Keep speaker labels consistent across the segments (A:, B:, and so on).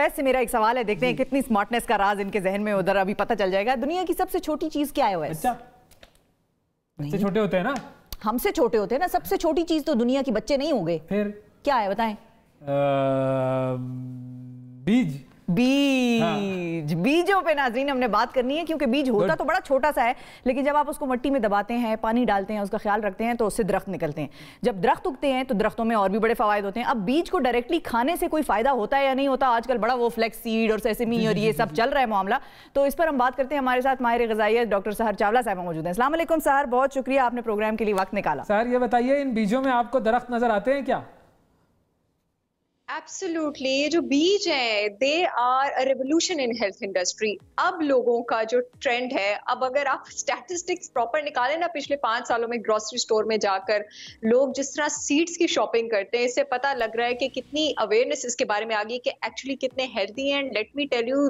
A: अवैस से मेरा एक सवाल है, देखते हैं कितनी स्मार्टनेस का राज इनके जहन में उधर अभी पता चल जाएगा। दुनिया की सबसे छोटी चीज क्या है अवैस?
B: बच्चे छोटे होते हैं ना,
A: हमसे छोटे होते हैं ना। सबसे छोटी चीज तो दुनिया की बच्चे नहीं होंगे, फिर क्या है बताएं?
B: बीज।
A: बीजों पे नाज़रीन हमने बात करनी है, क्योंकि बीज होता तो बड़ा छोटा सा है, लेकिन जब आप उसको मिट्टी में दबाते हैं, पानी डालते हैं, उसका ख्याल रखते हैं, तो उससे दरख्त निकलते हैं। जब दरख्त उगते हैं तो दरख्तों में और भी बड़े फायदे होते हैं। अब बीज को डायरेक्टली खाने से कोई फायदा होता है या नहीं होता? आजकल बड़ा वो फ्लेक्स सीड और सेसमी और ये सब चल रहा है मामला, तो इस पर हम बात करते हैं। हमारे साथ माहिर ग़िज़ाइयत डॉक्टर सहर चावला साहब मौजूद हैं। अस्सलाम वालेकुम सहर, बहुत शुक्रिया आपने प्रोग्राम के लिए वक्त निकाला।
B: सर ये बताइए, इन बीजों में आपको दरख्त नजर आते हैं क्या?
C: एब्सोल्युटली, ये जो बीज हैं they are a revolution in health industry. अब लोगों का जो ट्रेंड है, अब अगर आप स्टैटिस्टिक्स प्रॉपर निकालें ना, पिछले 5 सालों में ग्रोसरी स्टोर में जाकर लोग जिस तरह सीड्स की शॉपिंग करते हैं, इससे पता लग रहा है कि कितनी अवेयरनेस इसके बारे में आ गई कि एक्चुअली कितने हेल्दी हैं। लेट मी टेल यू,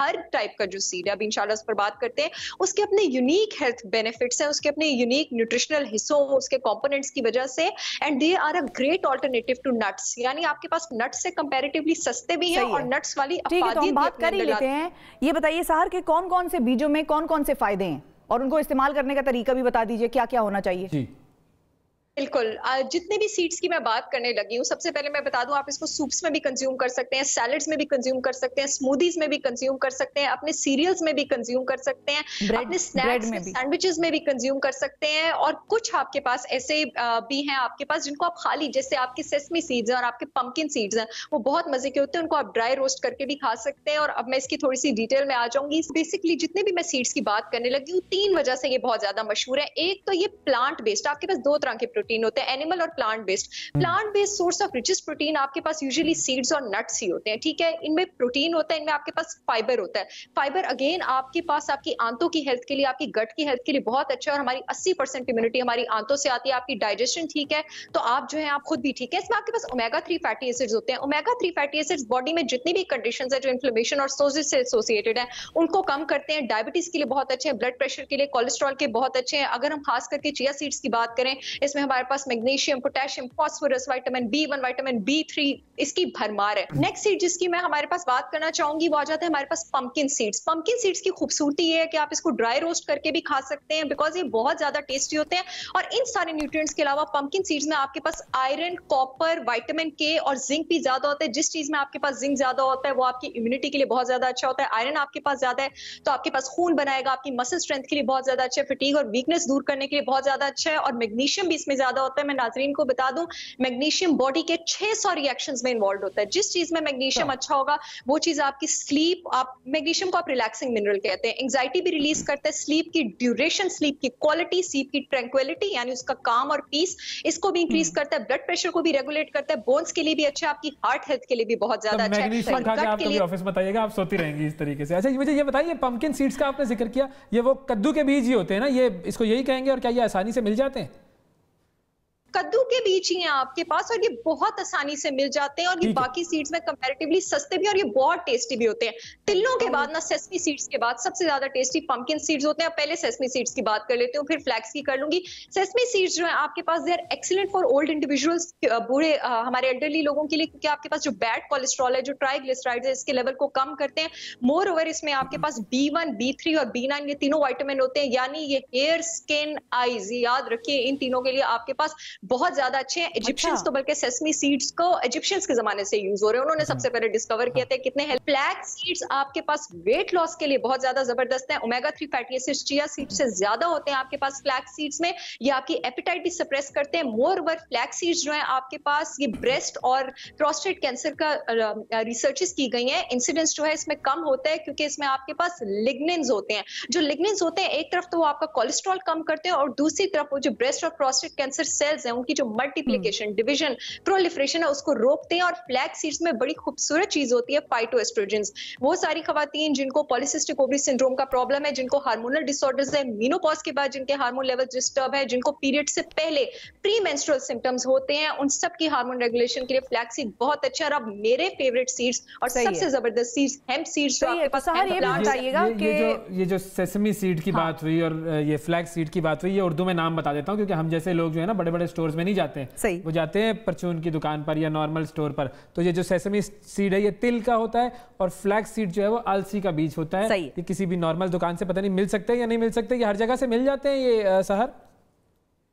C: हर टाइप का जो सीड है, अब इंशाल्लाह उस पर बात करते हैं, उसके अपने यूनिक हेल्थ बेनिफिट्स हैं, उसके अपने यूनिक न्यूट्रिशनल हिस्सों, उसके कंपोनेंट्स की वजह से, and they are a great alternative to nuts. यानी आपके पास नट्स से कंपैरेटिवली सस्ते भी हैं और नट्स वाली
A: अफादियत भी बात कर ही लेते हैं। ये बताइए सहर के कौन कौन से बीजों में कौन कौन से फायदे हैं, और उनको इस्तेमाल करने का तरीका भी बता दीजिए, क्या क्या होना चाहिए?
B: जी
C: बिल्कुल, जितने भी सीड्स की मैं बात करने लगी हूँ, सबसे पहले मैं बता दूं, आप इसको सूप्स में भी कंज्यूम कर सकते हैं, सैलड्स में भी कंज्यूम कर सकते हैं, स्मूदीज में भी कंज्यूम कर सकते हैं, अपने सीरियल्स में भी कंज्यूम कर सकते हैं, अपने स्नैक्स में, सैंडविचेस में भी कंज्यूम कर सकते हैं। और कुछ आपके पास ऐसे भी हैं आपके पास जिनको आप खाली, जैसे आपके सेसमी सीड्स हैं और आपके पंपकिन सीड्स हैं, वो बहुत मजे के होते हैं, उनको आप ड्राई रोस्ट करके भी खा सकते हैं। और अब मैं इसकी थोड़ी सी डिटेल में आ जाऊंगी। बेसिकली जितने भी मैं सीड्स की बात करने लगी हूँ, 3 वजह से ये बहुत ज्यादा मशहूर है। एक तो ये प्लांट बेस्ड, आपके पास 2 तरह के प्रोटीन होते हैं, एनिमल और plant based source of richest protein आपके पास यूजुअली सीड्स और नट्स ही होते हैं, ठीक है। इनमें प्रोटीन होता है, इनमें आपके पास फाइबर होता है। फाइबर अगेन आपके पास आपकी आंतों की हेल्थ के लिए, आपकी गट की हेल्थ के लिए बहुत अच्छा है। और हमारी 80% इम्यूनिटी हमारी आंतों से आती है। आपकी डाइजेशन ठीक है तो आप जो है आप खुद भी ठीक है। इसमें आपके पास ओमेगा 3 फैटी एसिड्स होते हैं। ओमेगा 3 फैटी एसिड्स बॉडी में जितनी भी कंडीशंस है जो इन्फ्लेमेशन और सोजिस से एसोसिएटेड है, उनको कम करते हैं। डायबिटीज के लिए बहुत अच्छे हैं, ब्लड प्रेशर के लिए, कोलेस्ट्रॉल के बहुत अच्छे हैं। अगर हम खास करके चिया सीड्स की बात करें, इसमें हमारे पास magnesium, potassium, phosphorus, vitamin B1, vitamin B3, इसकी भरमार है। नेक्स्ट सीड जिसकी मैं हमारे पास बात करना चाहूंगी वो आ जाता है हमारे पास पंपकिन सीड्स। पंपकिन सीड्स की खूबसूरती ये है कि आप इसको ड्राई रोस्ट करके भी खा सकते हैं, बिकॉज ये बहुत ज्यादा टेस्टी होते हैं। और इन सारे न्यूट्रिएंट्स के अलावा पंपकिन सीड्स में आपके पास आयरन, कॉपर, विटामिन K और जिंक भी ज्यादा होता है। जिस चीज में आपके पास जिंक ज्यादा होता है वो आपकी इम्यूनिटी के लिए बहुत ज्यादा अच्छा होता है। आयरन आपके पास ज्यादा है तो आपके पास खून बनाएगा, आपकी मसल स्ट्रेंथ के लिए बहुत ज्यादा अच्छा है, फटीग और वीकनेस दूर करने के लिए बहुत ज्यादा अच्छा है। और मैग्नीशियम भी इसमें ज्यादा होता है। मैं नाजरीन को बता दूं, मैग्नीशियम बॉडी के 600 रिएक्शंस में इन्वॉल्व होता है। जिस चीज में मैग्नीशियम अच्छा होगा वो चीज आपकी स्लीप, आप मैग्नीशियम को आप रिलैक्सिंग मिनरल कहते हैं, एंजाइटी भी रिलीज करता है, स्लीप की ड्यूरेशन, स्लीप की क्वालिटी, स्लीप की ट्रैंक्विलिटी यानी उसका काम और पीस, इसको भी इंक्रीज करता है, ब्लड प्रेशर को भी रेगुलेट करता है, बोन्स के लिए भी अच्छा है, आपकी हार्ट हेल्थ के लिए भी बहुत ज्यादा अच्छा है।
B: और गट के लिए ऑफिस बताइएगा, आप सोती रहेंगी इस तरीके से। अच्छा मुझे ये बताइए, पंपकिन सीड्स का आपने जिक्र किया, ये वो कद्दू के बीज ही होते हैं ना, ये इसको यही कहेंगे, और क्या ये आसानी से मिल जाते हैं?
C: कद्दू के बीज ही हैं आपके पास और ये बहुत आसानी से मिल जाते हैं और ये बाकी सीड्स में कंपैरेटिवली सस्ते भी और ये बहुत टेस्टी भी होते हैं। तिलों के बाद ना सेसमी सीड्स के बाद सबसे ज्यादा टेस्टी पंपकिन सीड्स होते हैं। पहले सेसमी सीड्स की बात कर लेती हूँ, फिर फ्लैक्स की कर लूंगी। सेसमी सीड्स जो है आपके पास they are excellent for old individuals, बूढ़े हमारे एल्डरली लोगों के लिए, क्योंकि आपके पास जो बैड कोलेस्ट्रॉल है, जो ट्राइग्लिसराइड्स है, इसके लेवल को कम करते हैं। मोर ओवर इसमें आपके पास B1, B3 और B9 ये तीनों विटामिन होते हैं, यानी ये हेयर, स्किन, आईज, याद रखिए इन तीनों के लिए आपके पास बहुत ज्यादा अच्छे हैं। इजिप्शियंस तो बल्कि सेसमी सीड्स को इजिप्शियंस के जमाने से यूज हो रहे हैं, उन्होंने सबसे पहले डिस्कवर किया था कितने हेल्थ। फ्लैक्स सीड्स आपके पास वेट लॉस के लिए बहुत ज्यादा जबरदस्त है। Omega 3 fatty acids chia seeds से ज्यादा होते हैं आपके पास फ्लैक्स सीड्स में, ये आपकी एपेटाइट भी सप्रेस करते हैं। मोर ओवर फ्लैक्स सीड्स जो है आपके पास ये ब्रेस्ट और प्रोस्टेट कैंसर का रिसर्चेस की गई हैं, इंसिडेंस जो है इसमें कम होता है क्योंकि इसमें आपके पास लिग्निन्स होते हैं। जो लिग्निन्स होते हैं एक तरफ तो वो आपका कोलेस्ट्रॉल कम करते हैं और दूसरी तरफ वो जो ब्रेस्ट और प्रोस्टेट कैंसर सेल्स हैं उनकी जो मल्टीप्लिकेशन, डिवीजन, प्रोलिफरेशन है उसको रोकते हैं। और फ्लैक्स सीड्स में बड़ी खूबसूरत चीज होती है फाइटोएस्ट्रोजेंस। वो सारी खवातीन जिनको पॉलीसिस्टिक ओवरी सिंड्रोम का प्रॉब्लम है, जिनको हार्मोनल डिसऑर्डर्स है, मेनोपॉज के बाद जिनके हार्मोन लेवल डिस्टर्ब है, जिनको पीरियड से पहले प्री मेंस्ट्रुअल सिम्टम्स होते हैं, उन सब की हार्मोन रेगुलेशन के लिए फ्लैक्स सीड बहुत अच्छा है। और अब मेरे फेवरेट सीड्स और सबसे जबरदस्त सीड्स हेम्प सीड्स जो आपके पास है।
B: ये जो सेसमी सीड की बात हुई और ये फ्लैक्स सीड की बात हुई, ये उर्दू में नाम बता देता हूँ क्योंकि हम जैसे लोग जो है ना बड़े बड़े स्टोर्स में नहीं जाते हैं,
A: सही।
B: वो जाते हैं परचून की दुकान पर या नॉर्मल स्टोर पर। तो ये जो सेसमी सीड है ये तिल का होता है, और फ्लैक्स सीड जो है वो अलसी का बीज होता है। ये किसी भी नॉर्मल दुकान से पता नहीं मिल सकते या नहीं मिल सकते, ये हर जगह से मिल जाते हैं ये सहर?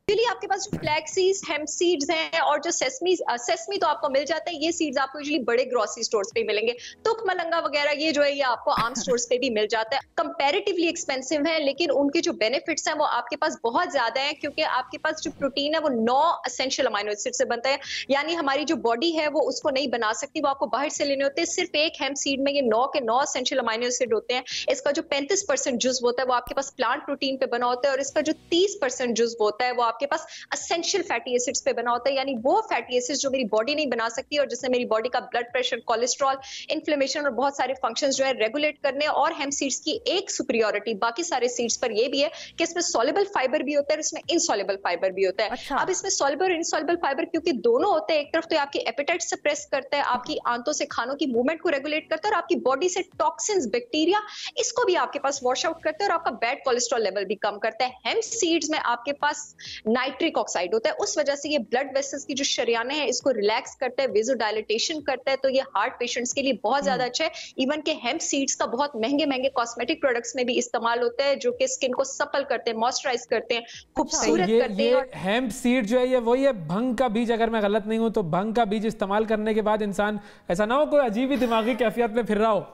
C: यूजुअली आपके पास जो फ्लैक्स सीड्स, हेम्प सीड्स हैं और जो सेसमी तो आपको मिल जाता है। ये सीड्स आपको यूजुअली बड़े ग्रोसरी स्टोर्स पे मिलेंगे। तुक मलंगा वगैरह ये जो है ये आपको आम स्टोर्स पे भी मिल जाता है। कंपैरेटिवली एक्सपेंसिव है, लेकिन उनके जो बेनिफिट्स हैं वो आपके पास बहुत ज्यादा है, क्योंकि आपके पास जो प्रोटीन है वो 9 एसेंशियल अमाइनो एसिड से बनता है। यानी हमारी जो बॉडी है वो उसको नहीं बना सकती, वो आपको बाहर से लेने होते हैं। सिर्फ एक हेम्प सीड में ये 9 के 9 एसेंशियल अमाइनो एसिड होते हैं। इसका जो 35% जुज़्व होता है वो आपके पास प्लांट प्रोटीन पे बना होता है, और इसका जो 30% जुज़्व होता है वो आपके पास एसेंशियल फैटी एसिड्स पे बना होता है। यानी वो फैटी एसिड्स जो मेरी बॉडी नहीं बना सकती, और जिससे मेरी बॉडी का ब्लड प्रेशर, कोलेस्ट्रॉल, इन्फ्लेमेशन और बहुत सारे फंक्शंस जो है रेगुलेट करने। और हेम्प सीड्स की एक सुपीरियरिटी बाकी सारे सीड्स पर ये भी है कि इसमें सॉल्युबल फाइबर भी होता है और इसमें इनसॉल्युबल फाइबर भी होता है।
A: अच्छा।
C: अब इसमें सॉल्युबल और इनसॉल्युबल फाइबर क्योंकि दोनों होते हैं, एक तरफ तो आपकी एपेटाइट सप्रेस करता है, आपकी आंतों से खानों की मूवमेंट को रेगुलेट करता है, और आपकी बॉडी से टॉक्सिन्स, बैक्टीरिया, इसको भी आपके पास वॉश आउट करता है, और आपका बैड कोलेस्ट्रॉल लेवल भी कम करता है। हेम्प सीड्स में आपके पास नाइट्रिक ऑक्साइड होता है, उस वजह से ये ब्लड वेसल्स की जो शरियाने हैं इसको रिलैक्स करता है, वेज़ोडाइलेटेशन करता है। तो ये हार्ट पेशेंट्स के लिए बहुत ज्यादा अच्छा है। इवन के हेम्प सीड्स का बहुत महंगे महंगे कॉस्मेटिक प्रोडक्ट्स में भी इस्तेमाल होता है, जो कि स्किन को सपल करते हैं, मॉइस्चराइज करते हैं, खूबसूरत करते हैं।
B: हेम्प सीड जो है ये वही है भंग का बीज, अगर मैं गलत नहीं हूं तो भंग का बीज इस्तेमाल करने के बाद इंसान ऐसा ना हो कोई अजीब ही दिमागी कैफियत में फिर रहा हो?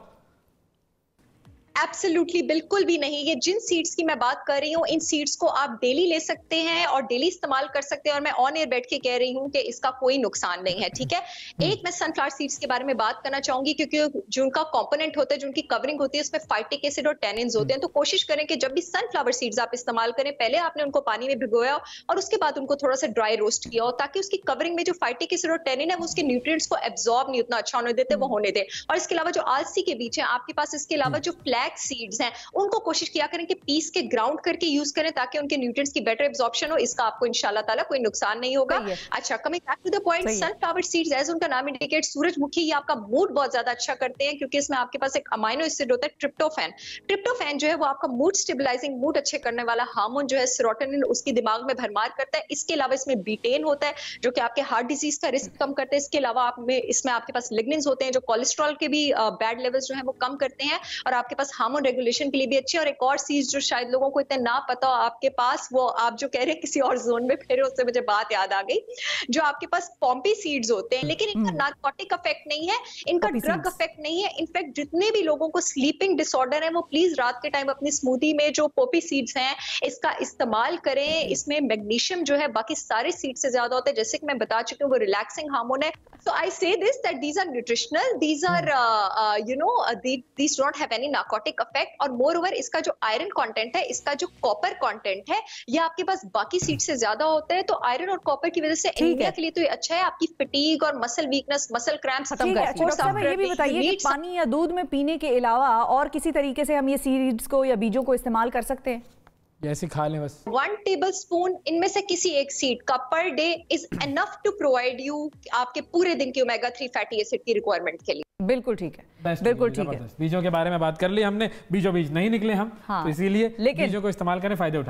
C: एब्सोल्युटली बिल्कुल भी नहीं। ये जिन सीड्स की मैं बात कर रही हूँ, इन सीड्स को आप डेली ले सकते हैं और डेली इस्तेमाल कर सकते हैं, और मैं ऑन एयर बैठ के कह रही हूँ कि इसका कोई नुकसान नहीं है। ठीक है, एक मैं सनफ्लावर सीड्स के बारे में बात करना चाहूंगी, क्योंकि जो उनका कंपोनेंट होता है, जो उनकी कवरिंग होती है, उसमें फाइटिक एसिड और टैनिन्स होते हैं। तो कोशिश करें कि जब भी सनफ्लावर सीड्स आप इस्तेमाल करें, पहले आपने उनको पानी में भिगोया और उसके बाद उनको थोड़ा सा ड्राई रोस्ट किया हो, ताकि उसकी कवरिंग में जो फाइटिक एसिड और टैनिन है वो उसके न्यूट्रिएंट्स को एब्जॉर्ब नहीं उतना अच्छा होने देते, वो होने दे। और इसके अलावा जो आलसी के बीच है आपके पास, इसके अलावा जो फ्लैक्स सीड्स हैं उनको कोशिश किया करें कि पीस के ग्राउंड करके यूज करें, ताकि उनके न्यूट्रिएंट्स की बेटर एब्जॉर्प्शन हो। इसका आपको इंशाल्लाह ताला कोई नुकसान नहीं होगा। अच्छा, coming back to the point, sunflower seeds as उनका नाम इंडिकेट, सूरजमुखी, ये आपका मूड बहुत ज्यादा अच्छा करते हैं, क्योंकि इसमें आपके पास एक अमाइनो एसिड होता है ट्रिप्टोफैन। ट्रिप्टोफैन जो है वो आपका मूड स्टेबलाइजिंग, मूड अच्छे करने वाला हार्मोन जो है सेरोटोनिन, उसकी दिमाग में भरमार करता है। इसके अलावा इसमें बीटेन होता है जो कि आपके हार्ट डिजीज का रिस्क कम करता है। इसके अलावा इसमें आपके पास लिग्निन्स होते हैं जो कोलेस्ट्रॉल के भी बैड लेवल्स जो है वो कम करते हैं, और आपके पास हार्मोन रेगुलेशन के लिए भी अच्छे। और एक और सीड्स जो शायद लोगों को इतना ना पता हो आपके पास, वो आप जो कह रहे हैं किसी और जोन में फिर उससे मुझे बात याद आ गई, जो आपके पास पॉम्पी सीड्स होते हैं, लेकिन इनका नार्कोटिक इफेक्ट नहीं है, इनका ड्रग इफेक्ट नहीं है। इनफैक्ट जितने भी लोगों को स्लीपिंग डिसऑर्डर है वो प्लीज रात के टाइम अपनी स्मूदी में जो पॉपी सीड्स हैं इसका इस्तेमाल करें। इसमें मैग्नीशियम जो है बाकी सारे सीड से ज्यादा होता है, जैसे कि मैं बता चुकी हूँ वो रिलैक्सिंग हार्मोन है। So I say this that these are nutritional, these are these don't have any narcotic effect, और moreover इसका जो आयरन कंटेंट है, इसका जो कॉपर कंटेंट है, ये आपके पास बाकी सीड से ज्यादा होता है। तो आयरन और कॉपर की वजह से एनीमिया के लिए तो ये अच्छा है, आपकी फटीग और मसल वीकनेस, मसल क्रैम्प्स खत्म करती है।
A: डॉक्टर साहब ये भी बताइए कि पानी या दूध में पीने के अलावा और किसी तरीके से हम ये सीड्स को या बीजों को इस्तेमाल कर सकते हैं?
B: जैसे खा लें बस
C: 1 टेबलस्पून इनमें से किसी एक सीड का per day is enough to provide you आपके पूरे दिन की ओमेगा 3 फैटी एसिड की रिक्वायरमेंट के लिए।
A: बिल्कुल ठीक है, बिल्कुल ठीक है।
B: बीजों के बारे में बात कर ली हमने, बीजों बीज नहीं निकले हम, तो इसीलिए बीजों को इस्तेमाल करें, फायदे उठाएं।